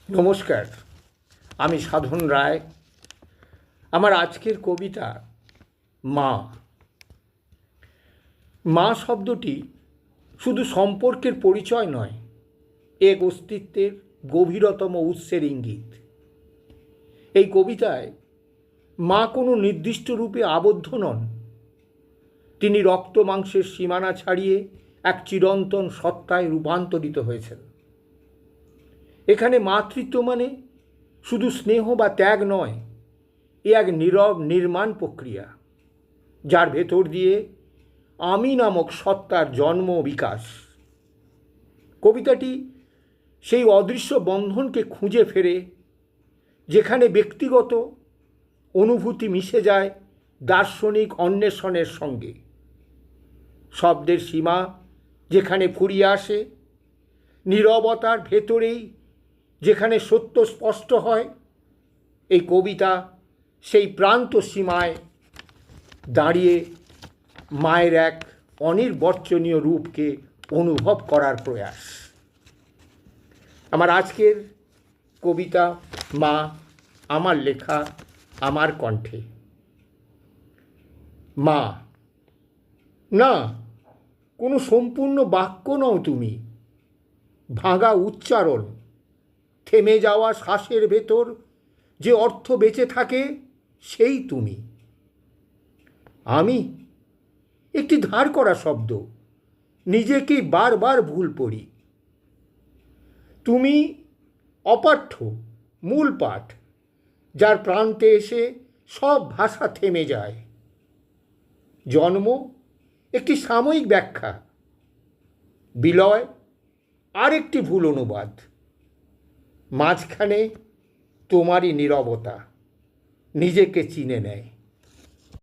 নমস্কার, আমি সাধন রায়। আমার আজকের কবিতা মা। মা শব্দটি শুধু সম্পর্কের পরিচয় নয়, এক অস্তিত্বের গভীরতম উৎসের ইঙ্গিত। এই কবিতায় মা কোনো নির্দিষ্ট রূপে আবদ্ধ নন। তিনি রক্ত মাংসের সীমানা ছাড়িয়ে এক চিরন্তন সত্তায় রূপান্তরিত হয়েছেন। এখানে মাতৃত্ব মানে শুধু স্নেহ বা ত্যাগ নয়, এ এক নীরব নির্মাণ প্রক্রিয়া, যার ভেতর দিয়ে আমি নামক সত্তার জন্ম বিকাশ। কবিতাটি সেই অদৃশ্য বন্ধনকে খুঁজে ফেরে, যেখানে ব্যক্তিগত অনুভূতি মিশে যায় দার্শনিক অন্বেষণের সঙ্গে। শব্দের সীমা যেখানে ফুরিয়ে আসে, নীরবতার ভেতরেই যেখানে সত্য স্পষ্ট হয়, এই কবিতা সেই প্রান্ত সীমায় দাঁড়িয়ে মায়ের এক অনির্বচনীয় রূপকে অনুভব করার প্রয়াস। আমার আজকের কবিতা মা, আমার লেখা, আমার কণ্ঠে। মা না, কোনো সম্পূর্ণ বাক্য নও তুমি। ভাঙা উচ্চারণ, থেমে যাওয়া শ্বাসের ভেতর যে অর্থ বেঁচে থাকে, সেই তুমি। আমি একটি ধার করা শব্দ, নিজেকেই বারবার ভুল পড়ি। তুমি অপাঠ্য মূল পাঠ, যার প্রান্তে এসে সব ভাষা থেমে যায়। জন্ম একটি সাময়িক ব্যাখ্যা, বিলয় আরেকটি ভুল অনুবাদ, মাঝখানে তোমারই নীরবতা নিজেকে চিনে নেয়।